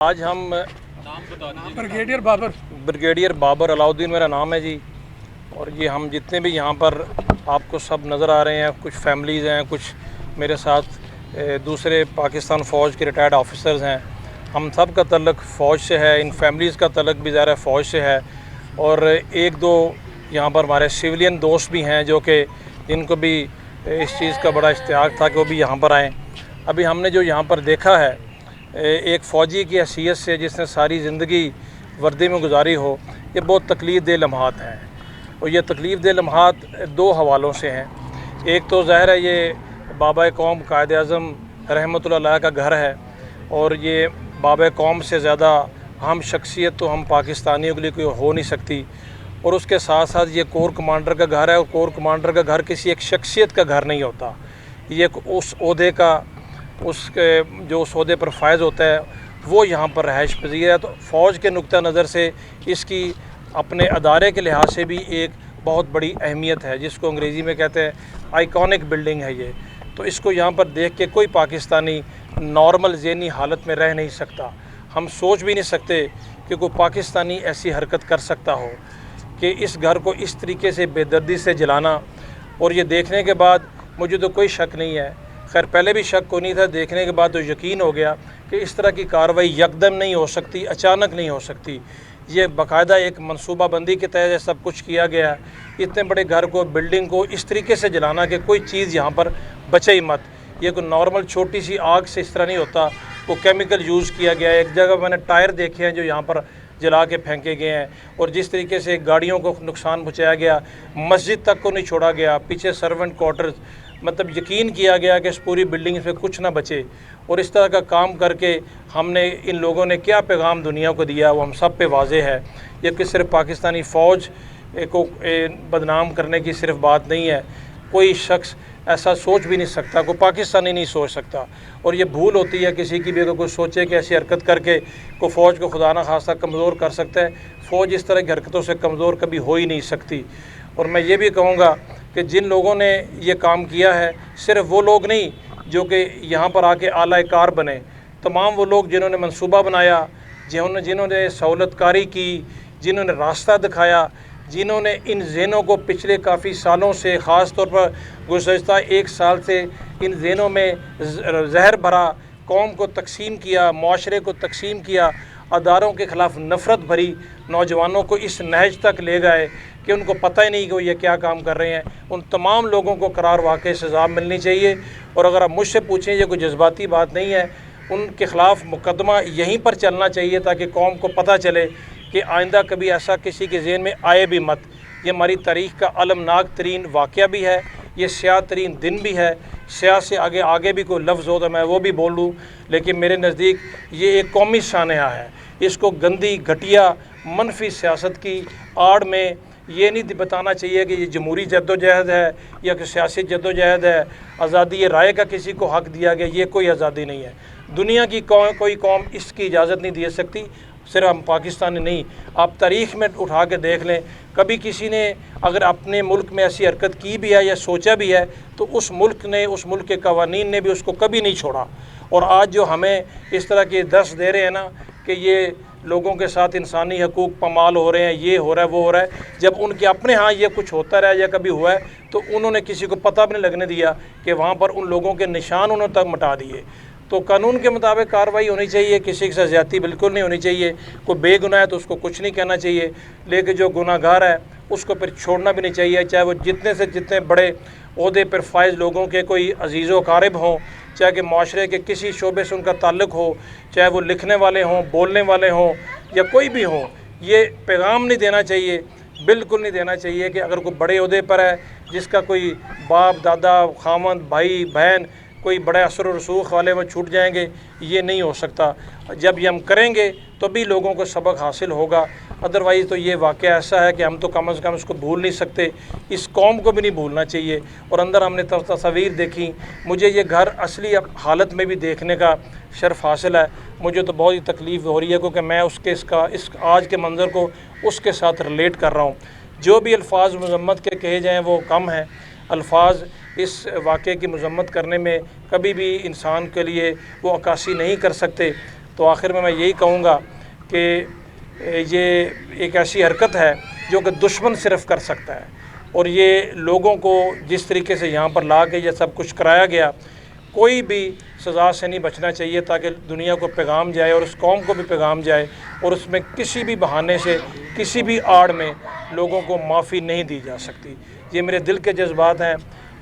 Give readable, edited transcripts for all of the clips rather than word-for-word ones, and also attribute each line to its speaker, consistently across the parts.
Speaker 1: आज हम
Speaker 2: ब्रिगेडियर बाबर अलाउद्दीन मेरा नाम है जी। और ये हम जितने भी यहाँ पर आपको सब नज़र आ रहे हैं, कुछ फैमिलीज़ हैं, कुछ मेरे साथ दूसरे पाकिस्तान फ़ौज के रिटायर्ड ऑफिसर्स हैं। हम सब का तल्लुक़ फ़ौज से है, इन फैमिलीज़ का तल्लुक़ भी ज़ाहिर है फ़ौज से है। और एक दो यहाँ पर हमारे सिविलियन दोस्त भी हैं जो कि जिनको भी इस चीज़ का बड़ा इश्तियाक था कि वो भी यहाँ पर आएँ। अभी हमने जो यहाँ पर देखा है, एक फ़ौजी की हैसियत से जिसने सारी ज़िंदगी वर्दी में गुजारी हो, ये बहुत तकलीफ़ दह लम्हात हैं। और ये तकलीफ़ दह लम्हात दो हवालों से हैं। एक तो ज़ाहिर है ये बाबा कौम कायद आज़म रहमतुल्लाह अलैह का घर है, और ये बाबा कौम से ज़्यादा अहम शख्सियत तो हम पाकिस्तानियों के लिए कोई हो नहीं सकती। और उसके साथ साथ ये कोर कमांडर का घर है, और कोर कमांडर का घर किसी एक शख्सियत का घर नहीं होता, ये उस ओहदे का उसके जो उस ओहदे पर फायज़ होता है वो यहाँ पर रहाइश पज़ीर है। तो फ़ौज के नुक्ता नज़र से इसकी अपने अदारे के लिहाज से भी एक बहुत बड़ी अहमियत है, जिसको अंग्रेज़ी में कहते हैं आइकॉनिक बिल्डिंग है ये। तो इसको यहाँ पर देख के कोई पाकिस्तानी नॉर्मल ज़हनी हालत में रह नहीं सकता। हम सोच भी नहीं सकते कि कोई पाकिस्तानी ऐसी हरकत कर सकता हो कि इस घर को इस तरीके से बेदर्दी से जलाना। और ये देखने के बाद मुझे तो कोई शक नहीं है, खैर पहले भी शक को नहीं था, देखने के बाद तो यकीन हो गया कि इस तरह की कार्रवाई यकदम नहीं हो सकती, अचानक नहीं हो सकती। ये बाकायदा एक मनसूबाबंदी के तहत सब कुछ किया गया। इतने बड़े घर को, बिल्डिंग को इस तरीके से जलाना कि कोई चीज़ यहाँ पर बचे ही मत। ये कोई नॉर्मल छोटी सी आग से इस तरह नहीं होता, वो केमिकल यूज़ किया गया है। एक जगह मैंने टायर देखे हैं जो यहाँ पर जला के फेंके गए हैं, और जिस तरीके से गाड़ियों को नुकसान पहुँचाया गया, मस्जिद तक को नहीं छोड़ा गया, पीछे सर्वेंट क्वार्टर्स, मतलब यकीन किया गया कि इस पूरी बिल्डिंग में कुछ ना बचे। और इस तरह का काम करके हमने इन लोगों ने क्या पैगाम दुनिया को दिया वो हम सब पे वाज़े है। ये कि सिर्फ पाकिस्तानी फ़ौज को बदनाम करने की सिर्फ बात नहीं है, कोई शख्स ऐसा सोच भी नहीं सकता, कोई पाकिस्तानी नहीं सोच सकता। और ये भूल होती है किसी की भी, अगर कोई सोचे कि ऐसी हरकत करके को फ़ौज को खुदा न खास्ता कमज़ोर कर सकता है। फ़ौज इस तरह की हरकतों से कमज़ोर कभी हो ही नहीं सकती। और मैं ये भी कहूँगा कि जिन लोगों ने ये काम किया है, सिर्फ वो लोग नहीं जो कि यहाँ पर आके आला कार बने, तमाम वो लोग जिन्होंने मंसूबा बनाया, जिन्होंने सहूलतकारी की, जिन्होंने रास्ता दिखाया, जिन्होंने इन ज़हनों को पिछले काफ़ी सालों से, ख़ास तौर पर गुज़श्ता एक साल से इन ज़हनों में जहर भरा, कौम को तकसीम किया, माशरे को तकसीम किया, अदारों के ख़िलाफ़ नफ़रत भरी नौजवानों को इस नहज तक ले गए कि उनको पता ही नहीं कि वो ये क्या काम कर रहे हैं। उन तमाम लोगों को करार वाक़ई सज़ा मिलनी चाहिए। और अगर आप मुझसे पूछें, ये कोई जज्बाती बात नहीं है, उनके ख़िलाफ़ मुकदमा यहीं पर चलना चाहिए ताकि कौम को पता चले कि आइंदा कभी ऐसा किसी के ज़हन में आए भी मत। ये हमारी तारीख़ का अलमनाक तरीन वाक़या भी है, ये स्याह तरीन दिन भी है। स्याह से आगे भी कोई लफ्ज़ हो तो मैं वो भी बोल लूँ, लेकिन मेरे नज़दीक ये एक कौमी सानहा है। इसको गंदी, घटिया, मनफी सियासत की आड़ में ये नहीं बताना चाहिए कि ये जमहूरी जद्दोजहद है या कि सियासी जद्दोजहद है, आज़ादी राय का किसी को हक़ दिया गया, ये कोई आज़ादी नहीं है। दुनिया की कोई कौम इसकी इजाज़त नहीं दे सकती, सिर्फ हम पाकिस्तानी नहीं, आप तारीख़ में उठा के देख लें, कभी किसी ने अगर अपने मुल्क में ऐसी हरकत की भी है या सोचा भी है तो उस मुल्क ने, उस मुल्क के कवानीन ने भी उसको कभी नहीं छोड़ा। और आज जो हमें इस तरह के दर्स दे रहे हैं ना कि ये लोगों के साथ इंसानी हकूक़ पमाल हो रहे हैं, ये हो रहा है, वो हो रहा है, जब उनके अपने यहाँ ये कुछ होता रहा या कभी हुआ है तो उन्होंने किसी को पता भी नहीं लगने दिया कि वहाँ पर उन लोगों के निशान उन्होंने तक मिटा दिए। तो कानून के मुताबिक कार्रवाई होनी चाहिए, किसी के साथ ज़्यादती बिल्कुल नहीं होनी चाहिए। कोई बेगुनाह है तो उसको कुछ नहीं कहना चाहिए, लेकिन जो गुनाहगार है उसको फिर छोड़ना भी नहीं चाहिए, चाहे वो जितने से जितने बड़े ओहदे पर फायज़ लोगों के कोई अजीज़ व क़ारिब हों, चाहे कि माशरे के किसी शोबे से उनका ताल्लुक़ हो, चाहे वो लिखने वाले हों, बोलने वाले हों या कोई भी हों। ये पैगाम नहीं देना चाहिए, बिल्कुल नहीं देना चाहिए कि अगर कोई बड़े ओहदे पर है, जिसका कोई बाप, दादा, खामद, भाई, बहन कोई बड़े असर और रसूख वाले में छूट जाएंगे, ये नहीं हो सकता। जब ये हम करेंगे तो भी लोगों को सबक हासिल होगा, अदरवाइज़ तो ये वाक़या ऐसा है कि हम तो कम से कम इसको भूल नहीं सकते, इस कौम को भी नहीं भूलना चाहिए। और अंदर हमने तस्वीर देखी, मुझे ये घर असली हालत में भी देखने का शर्फ हासिल है। मुझे तो बहुत ही तकलीफ़ हो रही है क्योंकि मैं इस आज के मंज़र को उसके साथ रिलेट कर रहा हूँ। जो भी अल्फाज मज़म्मत के कहे जाएँ वो कम है, अल्फाज इस वाक़े की मज़म्मत करने में कभी भी इंसान के लिए वो अक्कासी नहीं कर सकते। تو آخر میں یہی کہوں گا کہ یہ ایک ایسی حرکت ہے جو کہ دشمن صرف کر سکتا ہے، اور یہ لوگوں کو جس طریقے سے یہاں پر لا کے یہ سب کچھ کرایا گیا، کوئی بھی سزا سے نہیں بچنا چاہیے، تاکہ دنیا کو پیغام جائے اور اس قوم کو بھی پیغام جائے، اور اس میں کسی بھی بہانے سے کسی بھی آڑ میں لوگوں کو معافی نہیں دی جا سکتی۔ یہ میرے دل کے جذبات ہیں،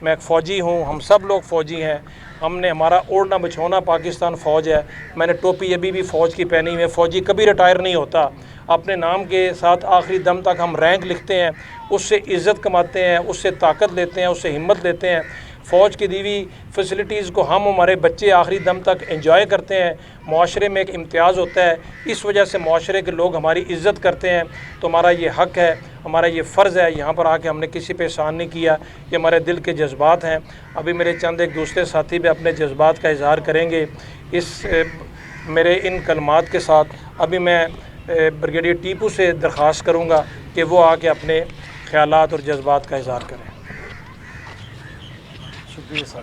Speaker 2: میں ایک فوجی ہوں، ہم سب لوگ فوجی ہیں، ہم نے ہمارا اوڑھنا بچھونا پاکستان فوج ہے، میں نے ٹوپی ابھی بھی فوج کی پہنی ہوئی ہے، فوجی کبھی ریٹائر نہیں ہوتا، اپنے نام کے ساتھ آخری دم تک ہم رینک لکھتے ہیں، اس سے عزت کماتے ہیں، اس سے طاقت لیتے ہیں، اس سے ہمت لیتے ہیں، فوج کی دی ہوئی فیسلٹیز کو ہم ہمارے بچے آخری دم تک انجوائے کرتے ہیں، معاشرے میں ایک امتیاز ہوتا ہے، اس وجہ سے معاشرے کے لوگ ہماری عزت کرتے ہیں، تو ہمارا یہ حق ہے، ہمارا یہ فرض ہے، یہاں پر آ کے ہم نے کسی پہ احسان نہیں کیا، یہ ہمارے دل کے جذبات ہیں۔ ابھی میرے چند ایک دوسرے ساتھی بھی اپنے جذبات کا اظہار کریں گے، اس میرے ان کلمات کے ساتھ ابھی میں بریگیڈیئر ٹیپو سے درخواست کروں گا کہ وہ آ کے اپنے خیالات اور جذبات کا اظہار کریں۔
Speaker 1: شکریہ سر۔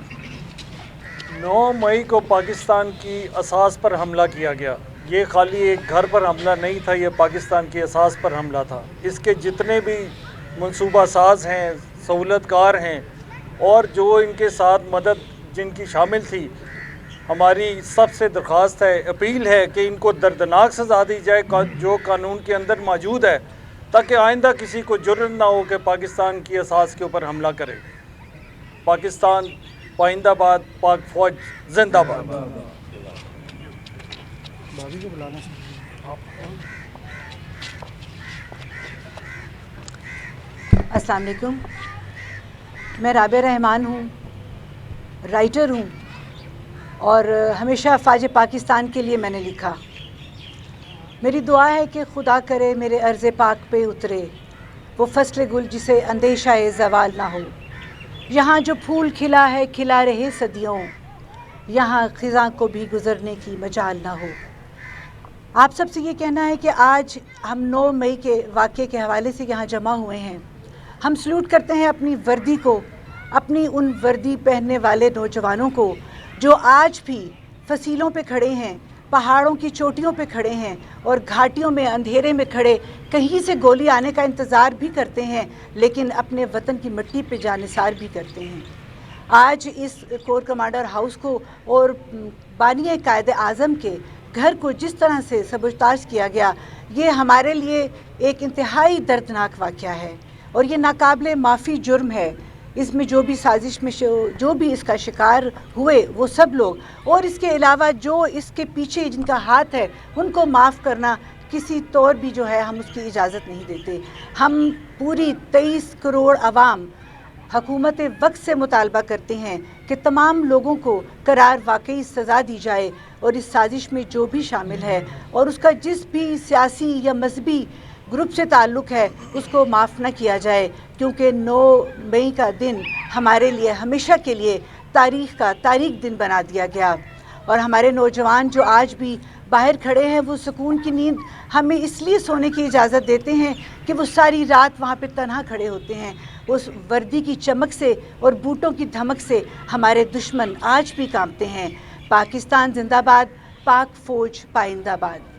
Speaker 1: 9 مئی کو پاکستان کی اساس پر حملہ کیا گیا، یہ خالی ایک گھر پر حملہ نہیں تھا، یہ پاکستان کی اساس پر حملہ تھا۔ اس کے جتنے بھی منصوبہ ساز ہیں، سہولت کار ہیں، اور جو ان کے ساتھ مدد جن کی شامل تھی، ہماری سب سے درخواست ہے، اپیل ہے کہ ان کو دردناک سزا دی جائے جو قانون کے اندر موجود ہے، تاکہ آئندہ کسی کو جرأت نہ ہو کہ پاکستان کی اساس کے اوپر حملہ کرے۔ پاکستان پائندہ باد، پاک فوج زندہ باد۔
Speaker 3: السلام علیکم، میں رابعہ رحمان ہوں، رائٹر ہوں، اور ہمیشہ افواج پاکستان کے لیے میں نے لکھا۔ میری دعا ہے کہ خدا کرے میرے عرض پاک پہ اترے وہ فصل گل جسے اندیشہ زوال نہ ہو، یہاں جو پھول کھلا ہے کھلا رہے صدیوں، یہاں خزاں کو بھی گزرنے کی مجال نہ ہو۔ آپ سب سے یہ کہنا ہے کہ آج ہم 9 مئی کے واقعے کے حوالے سے یہاں جمع ہوئے ہیں۔ ہم سلوٹ کرتے ہیں اپنی وردی کو، اپنی ان وردی پہننے والے نوجوانوں کو جو آج بھی فصیلوں پہ کھڑے ہیں، پہاڑوں کی چوٹیوں پہ کھڑے ہیں، اور گھاٹیوں میں اندھیرے میں کھڑے کہیں سے گولی آنے کا انتظار بھی کرتے ہیں، لیکن اپنے وطن کی مٹی پہ جانثار بھی کرتے ہیں۔ آج اس کور کمانڈر ہاؤس کو اور بانی قائد اعظم کے گھر کو جس طرح سے سبوتاژ کیا گیا، یہ ہمارے لیے ایک انتہائی دردناک واقعہ ہے، اور یہ ناقابل معافی جرم ہے۔ اس میں جو بھی سازش میں جو بھی اس کا شکار ہوئے وہ سب لوگ، اور اس کے علاوہ جو اس کے پیچھے جن کا ہاتھ ہے، ان کو معاف کرنا کسی طور بھی جو ہے ہم اس کی اجازت نہیں دیتے۔ ہم پوری 23 کروڑ عوام حکومت وقت سے مطالبہ کرتے ہیں کہ تمام لوگوں کو قرار واقعی سزا دی جائے، اور اس سازش میں جو بھی شامل ہے اور اس کا جس بھی سیاسی یا مذہبی گروپ سے تعلق ہے اس کو معاف نہ کیا جائے، کیونکہ 9 مئی کا دن ہمارے لیے ہمیشہ کے لیے تاریخ دن بنا دیا گیا۔ اور ہمارے نوجوان جو آج بھی باہر کھڑے ہیں، وہ سکون کی نیند ہمیں اس لیے سونے کی اجازت دیتے ہیں کہ وہ ساری رات وہاں پہ تنہا کھڑے ہوتے ہیں۔ اس وردی کی چمک سے اور بوٹوں کی دھمک سے ہمارے دشمن آج بھی کانپتے ہیں۔ پاکستان زندہ باد، پاک فوج پائندہ باد۔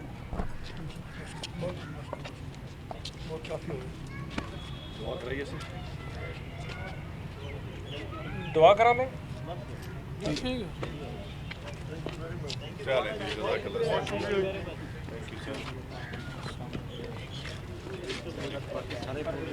Speaker 2: دعا کرا میں